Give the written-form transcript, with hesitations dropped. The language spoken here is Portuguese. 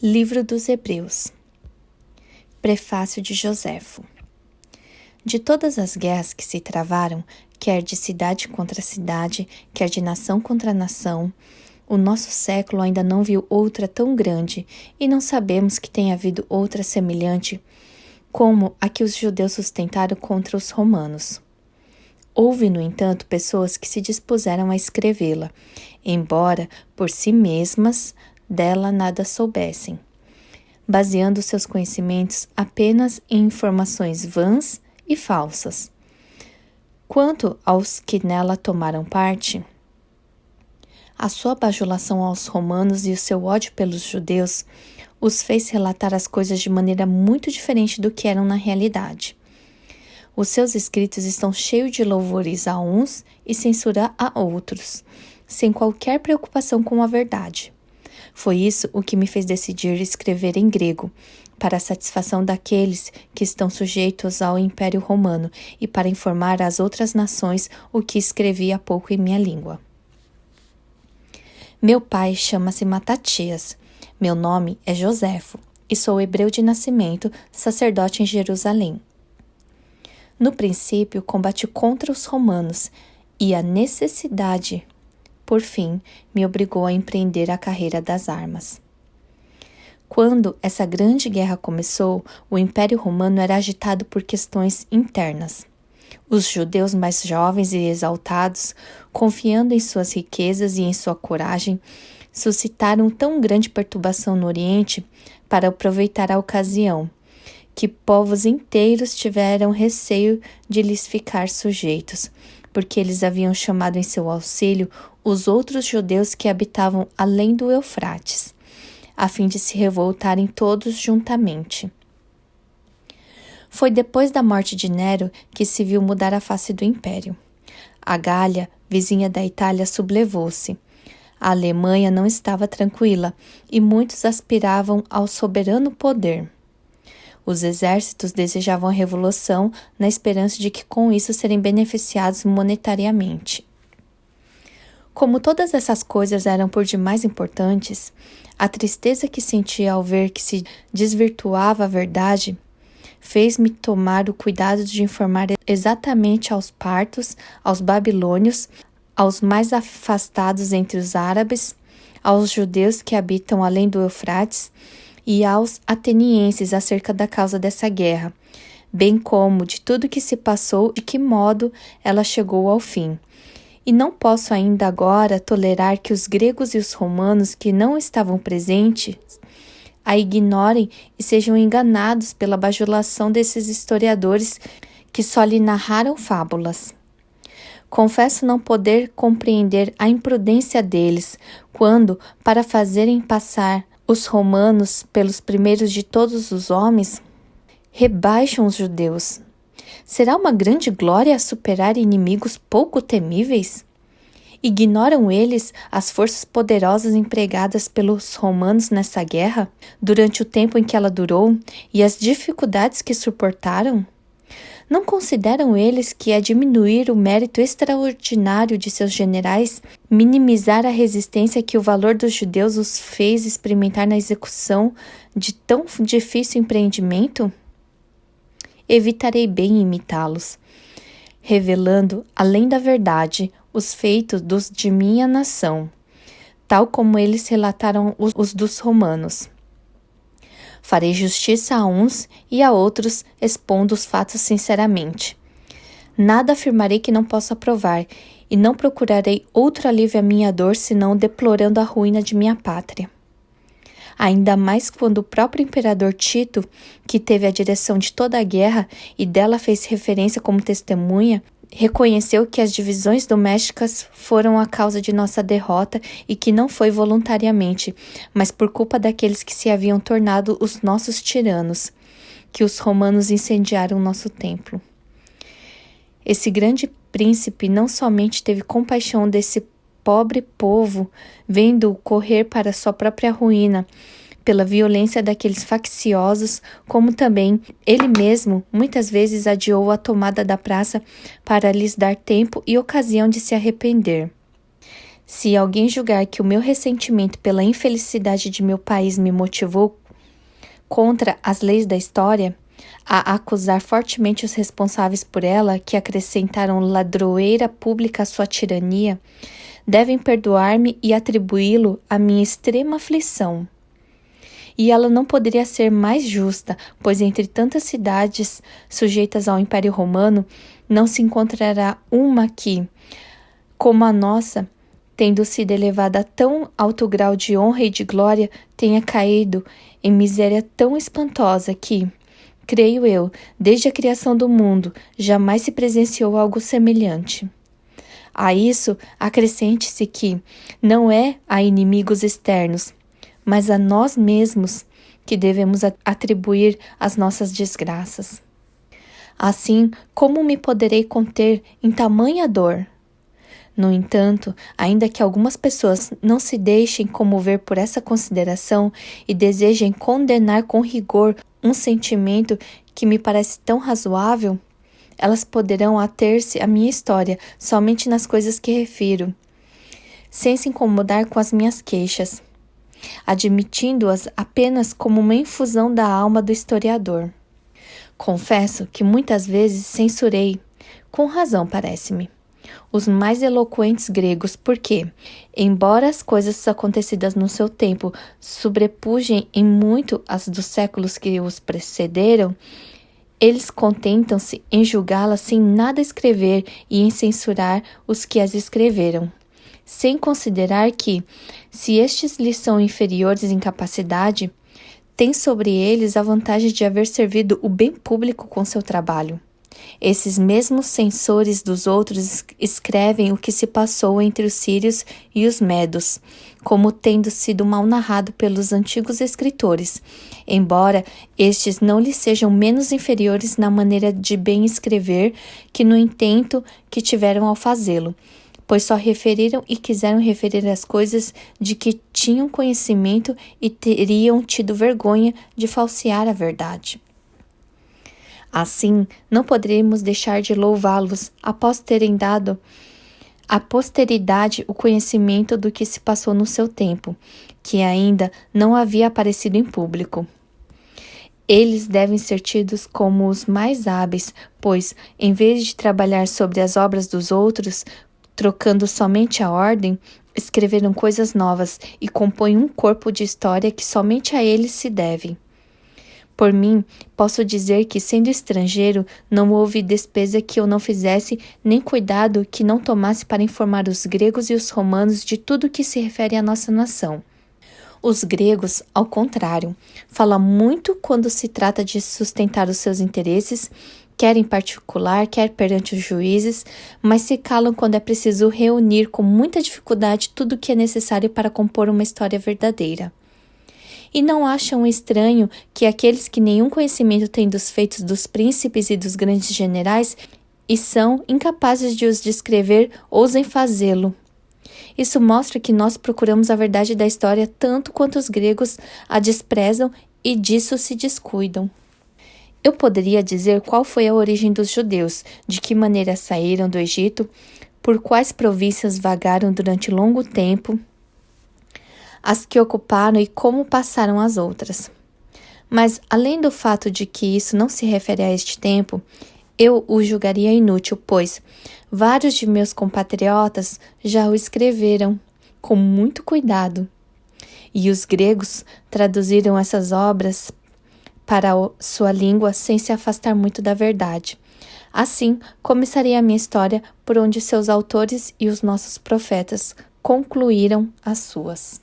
Livro dos Hebreus. Prefácio de Joséfo. De todas as guerras que se travaram, quer de cidade contra cidade, quer de nação contra nação, o nosso século ainda não viu outra tão grande, e não sabemos que tenha havido outra semelhante como a que os judeus sustentaram contra os romanos. Houve, no entanto, pessoas que se dispuseram a escrevê-la, embora por si mesmas dela nada soubessem, baseando seus conhecimentos apenas em informações vãs e falsas. Quanto aos que nela tomaram parte, a sua bajulação aos romanos e o seu ódio pelos judeus os fez relatar as coisas de maneira muito diferente do que eram na realidade. Os seus escritos estão cheios de louvores a uns e censura a outros, sem qualquer preocupação com a verdade. Foi isso o que me fez decidir escrever em grego, para a satisfação daqueles que estão sujeitos ao Império Romano e para informar às outras nações o que escrevi há pouco em minha língua. Meu pai chama-se Matatias, meu nome é Joséfo, e sou hebreu de nascimento, sacerdote em Jerusalém. No princípio, combati contra os romanos, e a necessidade, por fim, me obrigou a empreender a carreira das armas. Quando essa grande guerra começou, o Império Romano era agitado por questões internas. Os judeus mais jovens e exaltados, confiando em suas riquezas e em sua coragem, suscitaram tão grande perturbação no Oriente para aproveitar a ocasião, que povos inteiros tiveram receio de lhes ficar sujeitos, porque eles haviam chamado em seu auxílio os outros judeus que habitavam além do Eufrates, a fim de se revoltarem todos juntamente. Foi depois da morte de Nero que se viu mudar a face do império. A Gália, vizinha da Itália, sublevou-se. A Alemanha não estava tranquila e muitos aspiravam ao soberano poder. Os exércitos desejavam a revolução na esperança de que com isso serem beneficiados monetariamente. Como todas essas coisas eram por demais importantes, a tristeza que senti ao ver que se desvirtuava a verdade fez-me tomar o cuidado de informar exatamente aos partos, aos babilônios, aos mais afastados entre os árabes, aos judeus que habitam além do Eufrates e aos atenienses acerca da causa dessa guerra, bem como de tudo que se passou e de que modo ela chegou ao fim. E não posso ainda agora tolerar que os gregos e os romanos que não estavam presentes a ignorem e sejam enganados pela bajulação desses historiadores que só lhe narraram fábulas. Confesso não poder compreender a imprudência deles quando, para fazerem passar os romanos pelos primeiros de todos os homens, rebaixam os judeus. Será uma grande glória superar inimigos pouco temíveis? Ignoram eles as forças poderosas empregadas pelos romanos nessa guerra, durante o tempo em que ela durou, e as dificuldades que suportaram? Não consideram eles que é diminuir o mérito extraordinário de seus generais, minimizar a resistência que o valor dos judeus os fez experimentar na execução de tão difícil empreendimento? Evitarei bem imitá-los, revelando, além da verdade, os feitos dos de minha nação, tal como eles relataram os dos romanos. Farei justiça a uns e a outros, expondo os fatos sinceramente. Nada afirmarei que não possa provar, e não procurarei outro alívio à minha dor, senão deplorando a ruína de minha pátria. Ainda mais quando o próprio imperador Tito, que teve a direção de toda a guerra e dela fez referência como testemunha, reconheceu que as divisões domésticas foram a causa de nossa derrota e que não foi voluntariamente, mas por culpa daqueles que se haviam tornado os nossos tiranos, que os romanos incendiaram nosso templo. Esse grande príncipe não somente teve compaixão desse pobre povo, vendo-o correr para sua própria ruína, pela violência daqueles facciosos, como também ele mesmo muitas vezes adiou a tomada da praça para lhes dar tempo e ocasião de se arrepender. Se alguém julgar que o meu ressentimento pela infelicidade de meu país me motivou contra as leis da história, a acusar fortemente os responsáveis por ela, que acrescentaram ladroeira pública à sua tirania, devem perdoar-me e atribuí-lo à minha extrema aflição. E ela não poderia ser mais justa, pois entre tantas cidades sujeitas ao Império Romano, não se encontrará uma que, como a nossa, tendo sido elevada a tão alto grau de honra e de glória, tenha caído em miséria tão espantosa que, creio eu, desde a criação do mundo, jamais se presenciou algo semelhante. A isso, acrescente-se que não é a inimigos externos, mas a nós mesmos que devemos atribuir as nossas desgraças. Assim, como me poderei conter em tamanha dor? No entanto, ainda que algumas pessoas não se deixem comover por essa consideração e desejem condenar com rigor um sentimento que me parece tão razoável, elas poderão ater-se à minha história somente nas coisas que refiro, sem se incomodar com as minhas queixas, admitindo-as apenas como uma infusão da alma do historiador. Confesso que muitas vezes censurei, com razão parece-me, os mais eloquentes gregos, porque, embora as coisas acontecidas no seu tempo sobrepujem em muito as dos séculos que os precederam, eles contentam-se em julgá-las sem nada escrever e em censurar os que as escreveram, sem considerar que, se estes lhes são inferiores em capacidade, têm sobre eles a vantagem de haver servido o bem público com seu trabalho. Esses mesmos censores dos outros escrevem o que se passou entre os sírios e os medos, como tendo sido mal narrado pelos antigos escritores, embora estes não lhes sejam menos inferiores na maneira de bem escrever que no intento que tiveram ao fazê-lo, pois só referiram e quiseram referir as coisas de que tinham conhecimento e teriam tido vergonha de falsear a verdade. Assim, não poderíamos deixar de louvá-los após terem dado à posteridade o conhecimento do que se passou no seu tempo, que ainda não havia aparecido em público. Eles devem ser tidos como os mais hábeis, pois, em vez de trabalhar sobre as obras dos outros, trocando somente a ordem, escreveram coisas novas e compõem um corpo de história que somente a eles se deve. Por mim, posso dizer que, sendo estrangeiro, não houve despesa que eu não fizesse, nem cuidado que não tomasse para informar os gregos e os romanos de tudo que se refere à nossa nação. Os gregos, ao contrário, falam muito quando se trata de sustentar os seus interesses, quer em particular, quer perante os juízes, mas se calam quando é preciso reunir com muita dificuldade tudo o que é necessário para compor uma história verdadeira. E não acham estranho que aqueles que nenhum conhecimento têm dos feitos dos príncipes e dos grandes generais e são incapazes de os descrever, ousem fazê-lo. Isso mostra que nós procuramos a verdade da história tanto quanto os gregos a desprezam e disso se descuidam. Eu poderia dizer qual foi a origem dos judeus, de que maneira saíram do Egito, por quais províncias vagaram durante longo tempo, as que ocuparam e como passaram as outras. Mas, além do fato de que isso não se refere a este tempo, eu o julgaria inútil, pois vários de meus compatriotas já o escreveram com muito cuidado, e os gregos traduziram essas obras para sua língua sem se afastar muito da verdade. Assim, começaria a minha história por onde seus autores e os nossos profetas concluíram as suas.